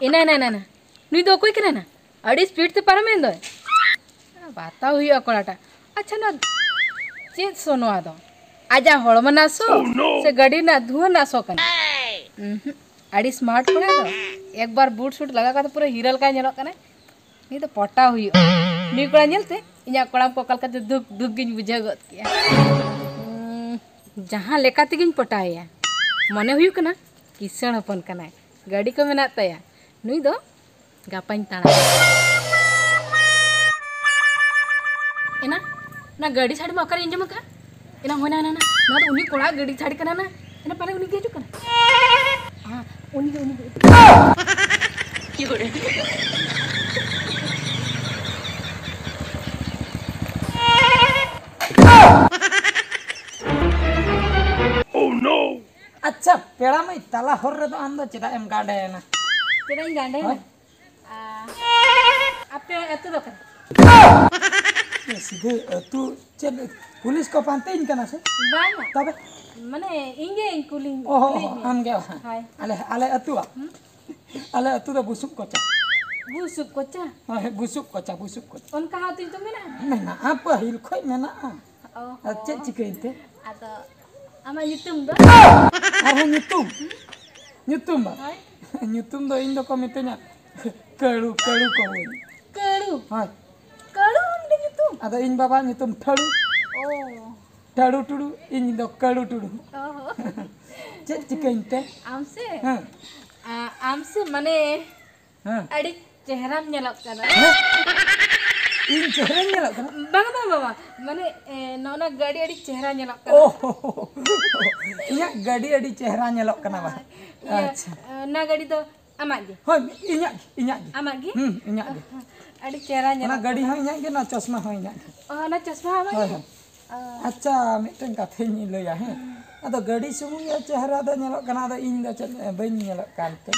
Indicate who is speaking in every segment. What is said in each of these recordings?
Speaker 1: एना नुई दो कोई कना ना अड़ी स्पीड ते पारमेन दो बाता हुई अकड़ाटा अच्छा ना चेत सोनो आदो आजा हड़म नासो से गाड़ी ना धुआं नासो कना अड़ी स्मार्ट कोड़ा दो एक बार बूट सूट लगा का तो पूरा हीरल का नेलो कना नी तो पटा हुई नी कोड़ा नेलते इया कोड़ा को कल का दुख दुख गिन बुझा गत किया जहां लेका तिगिन पटाया मने हुई कना किसण हपन कना गाड़ी को मेना तया नुई दो गापाइन ताना एना ना गाड़ी साड़ी में अकर इंजम का एना होना ना ना तो उनी कोड़ा गाड़ी साड़ी कना ना एना पाले उनी गेजु कना हां उनी की होरे
Speaker 2: ओह नो
Speaker 3: अच्छा पेड़ा में तला होर रे तो आंदो चेदा एम गाडे ना
Speaker 1: चेदा इन गाडे ना आपे एतो दो कर
Speaker 3: सीधे तू चल पुलिस को पांते इन कना से
Speaker 1: बांगा
Speaker 3: तबे
Speaker 1: माने इंगे कुलिंग
Speaker 3: ओहो आम गया
Speaker 1: हाय
Speaker 3: ale atua ale atu da busuk koca
Speaker 1: busuk koca
Speaker 3: busuk koca
Speaker 1: उनका हाथ तो
Speaker 3: mena apa hil khoi mena
Speaker 1: oh
Speaker 3: cek cikein teh
Speaker 1: atau ama YouTube do
Speaker 3: arah nyutum ba nyutum do indo ko mitenya kalu ko hai
Speaker 1: kalu ande YouTube
Speaker 3: ada in baba nyutum tharu
Speaker 1: oh
Speaker 3: tharu tudu in do kalu tudu
Speaker 1: oh
Speaker 3: cek cikein teh
Speaker 1: amse mane adi चेहरा nyelok kana
Speaker 3: इन चेहरा nyelok kana
Speaker 1: bang mane nona gadi adi चेहरा nyelok kana
Speaker 3: oh inya gadi adi चेहरा nyelok kana ba अच्छा
Speaker 1: ना गड़ी तो अमाग गे
Speaker 3: हो इnya
Speaker 1: अमाग गे
Speaker 3: इnya
Speaker 1: adi चेहरा nyelok
Speaker 3: ना गाड़ी हो इnya गे ना चश्मा हो इnya
Speaker 1: oh ना चश्मा अमाग
Speaker 3: अच्छा मिटन कथे नि लया है अदो गाड़ी सुमुंग या चेहरा the nyelok kana ado in the बइन nyelok kan te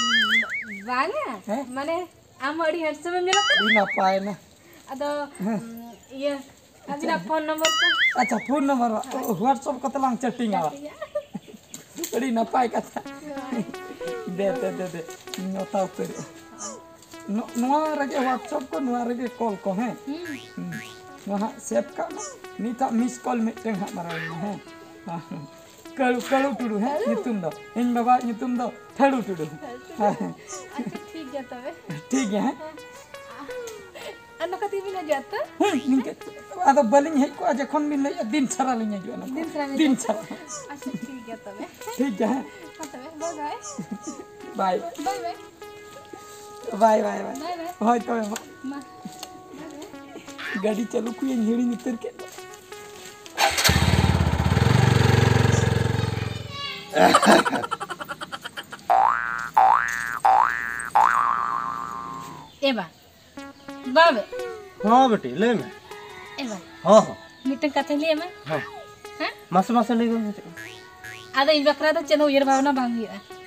Speaker 1: बांगा माने आम अड़ी हैंडसम nyelok kan
Speaker 3: इ नापाय ना
Speaker 1: अदो ये अभी ना फोन नंबर का
Speaker 3: अच्छा फोन नंबर व्हाट्सएप को तलांग चैटिंग आवा अड़ी नापाय कथा दे नोता उतर नोआ रगे व्हाट्सएप को नोआ रगे कॉल को है नोहा सेव का नीता मिस कॉल मिटन हा मारा है कलु टुडू है nyutum दो इन बाबा nyutum दो थड़ू टुडू
Speaker 1: अच्छा ठीक है तबे
Speaker 3: ठीक है
Speaker 1: अन्न कति बिना जाता
Speaker 3: निके आदो बलिंग है को जखन बिन लय दिन छरा लिnya जो ना दिन छरा
Speaker 1: अच्छा ठीक है तबे
Speaker 3: ठीक है
Speaker 1: तबे बाय
Speaker 3: बाय
Speaker 1: बाय
Speaker 3: बाय होय तो
Speaker 1: मा
Speaker 3: गाड़ी चालू कुय हेड़ी उतर के
Speaker 1: एबा बाबे
Speaker 2: हां बेटी ले में
Speaker 1: एबा
Speaker 2: हां
Speaker 1: मिटन कथे लिए में
Speaker 2: हां
Speaker 1: हैं
Speaker 2: मासे ले गो
Speaker 1: आदा इन बकरा तो चनो उयर भावना भांगी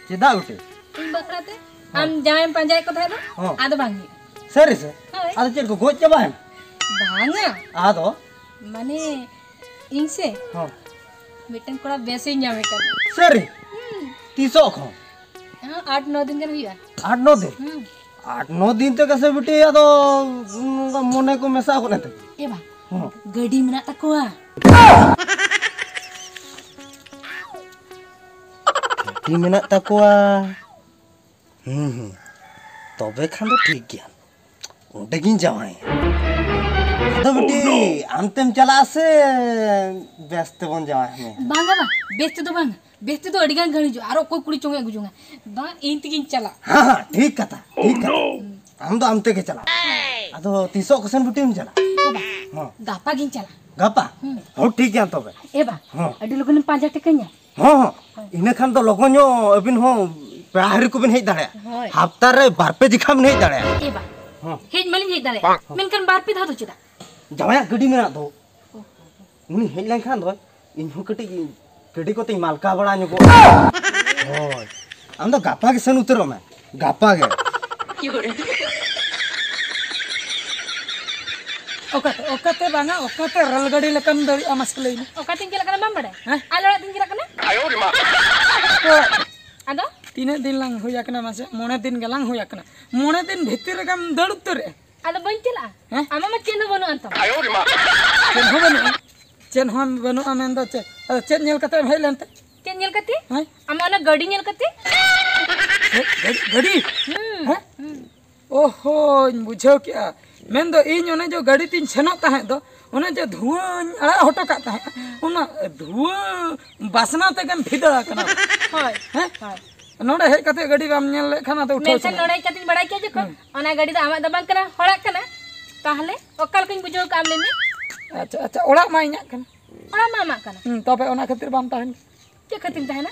Speaker 2: चेदा बेटी
Speaker 1: इन बकरा ते हम जाय पंजाय को थारो आदा भांगी
Speaker 2: सरी से आदा चेल को गोच चबा है
Speaker 1: भांगा
Speaker 2: आदो
Speaker 1: माने इनसे
Speaker 2: हां
Speaker 1: मिटन कोड़ा बेसे न्यामे कर
Speaker 2: सरी तीसो खो
Speaker 1: हां 8-9 दिन कर हुआ
Speaker 2: 8-9 दिन 8-9 दिन तो कैसे बेटी आदो मोने को मेसा को नते
Speaker 1: एबा गडी मेना तकोआ
Speaker 2: गडी मेना तकोआ तबे खान तो ठीक गया ओंडे गिन जावाय तो बेटी आमतेम चला से व्यस्त बन जावाय हमें
Speaker 1: बांगा बा बेचते तो अडिगान घणी जो आरो कोई कुड़ी चोंगे गुजुंगा बा इंत गिन चला
Speaker 2: हां ठीक कथा हम तो आमते के चला अदो तीसो कसन बेटी हम चला
Speaker 1: एबा गापा गिन चला
Speaker 2: गापा हो ठीक है तबे
Speaker 1: एबा अडी लोगन 5 टकanya
Speaker 2: हां इने खान तो लगनो अबिन हो पेहारी को बिन हेज दाड़े हफ्ता रे बारपे दिखा बिन हेज दाड़े
Speaker 1: एबा हेज मलिन हेज दाड़े मेनकन बारपे धा दो चेदा
Speaker 2: जावया गडी मेना दो उनी हेज लाइन खान दो इन हो कटी गडी को ते मालका बड़ा नको होय हम तो गापा के सन उतरो में गापा के
Speaker 3: ओकते बांगा ओकते रेलगाड़ी लेकन दड़ी अमसले
Speaker 1: ओकते के लकन बम बड़े हां आलोड़ा दिन के लकन आयो रे मां आदो
Speaker 3: तीन दिन लांग हुआ कना मासे मोने दिन गलांग हुआ कना मोने दिन भीतर गम दड़ उतरे
Speaker 1: आदो बन चला
Speaker 3: हैं?
Speaker 1: आमा मा चेन बनो अंत
Speaker 3: चेन हम बनु आमेन दो चेन नेल कते हेल लेनते
Speaker 1: चेन नेल कते
Speaker 3: हैं
Speaker 1: आमा ना गाड़ी नेल कते
Speaker 3: गाड़ी हैं ओहो बुझो क्या मेन दो इन ओने जो गाड़ी तीन सेनो ताहे दो ओने जो धुआं अड़ा हटो का ताहे ओना धुआं बासना ते गम फिदा कना
Speaker 1: होय
Speaker 3: हैं
Speaker 1: होय
Speaker 3: नोडे हे कते गाड़ी बाम नेल ले खाना तो उठो
Speaker 1: मेसन लड़ाई कतिन बड़ाई के जको ओना गाड़ी दा आमा दा बंग कना होड़ाक कना ताहले ओकल किन बुझो काम ले में
Speaker 3: अच्छा अच्छा ओड़ा मा इना कना
Speaker 1: ओना मामा कना
Speaker 3: तबे ओना खातिर बाम ताहे
Speaker 1: के कतिन ताहेना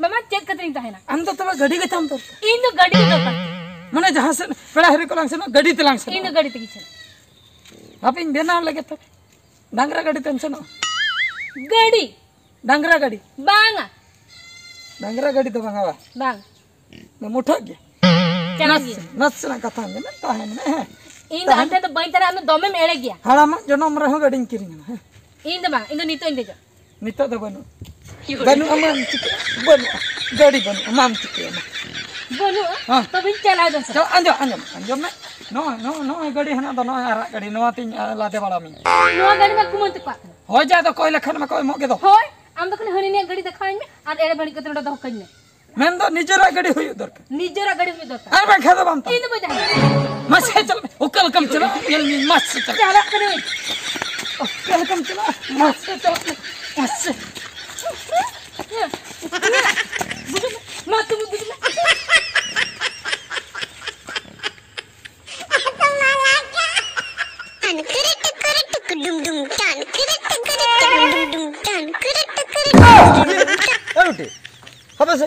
Speaker 1: मामा चेक कतिन ताहेना
Speaker 3: आम तो तबे गाड़ी के ताम तो
Speaker 1: इन दो गाड़ी दो का
Speaker 3: माने जहां से पेड़ा हरे को लांग से गाड़ी ते लांग से
Speaker 1: इन दो गाड़ी तकी छे
Speaker 3: आप इन बेना लगे तो डांगरा गाड़ी तेम से
Speaker 1: गाड़ी
Speaker 3: डांगरा गाड़ी
Speaker 1: बांगा
Speaker 3: डांगरा गाड़ी तो बांगा
Speaker 1: बांग
Speaker 3: न मुठा गया
Speaker 1: चला गया
Speaker 3: नस ना कथा ने ताहे ने
Speaker 1: इन अंते तो बई तरह न दोमे मेड़े गया
Speaker 3: हाड़ा मा जनम रहो गाड़ी किरिंग है
Speaker 1: इन दो बांग इन दो नीतो इन दे जो
Speaker 3: नितो तो बनु बनु अमन बनु गाड़ी बनु अमन चिके
Speaker 1: बोलो
Speaker 3: हाँ।
Speaker 1: तो बिन चला दो
Speaker 3: जो अंजो अंजो अंजो में नो गाड़ी हना तो नो आरा गाड़ी नो तीन लादे वाला मी
Speaker 1: नो गाड़ी में कुमंत का
Speaker 3: हो जा तो कोई लखन में कोई मोके दो
Speaker 1: होय आम तो हनी ने गाड़ी दिखाई में और एड़े बड़ी कतरा दो कइन में
Speaker 3: मेन दो निजरा गाड़ी होय दरकार
Speaker 1: निजरा गाड़ी में दोता
Speaker 3: अरे मैं खेदा बाम
Speaker 1: इन बजा
Speaker 3: मस चल उकल कम चला येल मी मस चल
Speaker 1: चला करे
Speaker 3: उकल कम चला मस चल मस
Speaker 1: मत बुझ
Speaker 2: रुटी हबे से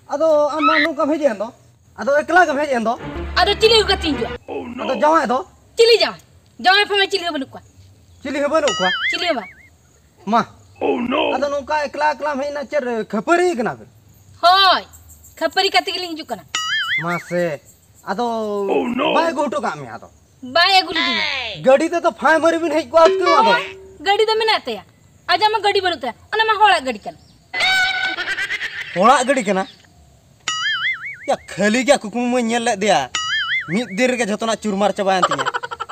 Speaker 2: अदो अम्मा नु का भेजे हंदो अदो एकला का भेजे हंदो
Speaker 1: अदो चिली गतिन जो
Speaker 2: अदो जावा दो
Speaker 1: चिली जा जाए फमे चिली बनु को
Speaker 2: चिली हबे नु का
Speaker 1: चिली बा
Speaker 2: मा अदो नु का एकला एकला में ना चर खपरी कना बे
Speaker 1: होय खपरी कति के लिंग जुकना
Speaker 2: मा से अदो बाय गोटो का में अदो
Speaker 1: बाय गुली दी
Speaker 2: गाड़ी ते तो फाय मरी बिन हेक को आप क्यों अदो
Speaker 1: गाड़ी तो मेनाते या आजा मा गाड़ी बनुता ओना मा होड़ा गाड़ी कन
Speaker 2: होड़ा गाड़ी कना या खाली क्या कुकुम में नेल ले दिया मिद देर के जतना चुरमार चबायन तिया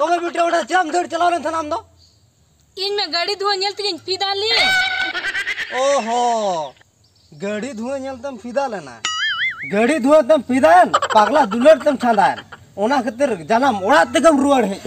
Speaker 2: ओमे बेटा ओडा जाम धड़ चलाव लन थानाम दो
Speaker 1: इन में गाड़ी धुआ नेल तिन फिदा ली
Speaker 2: ओहो गाड़ी धुआ नेल तम फिदा लेना गाड़ी धुआ तम फिदान पागला दुलर तम छादान ओना खातिर जानम ओड़ा तकम रुआड़ है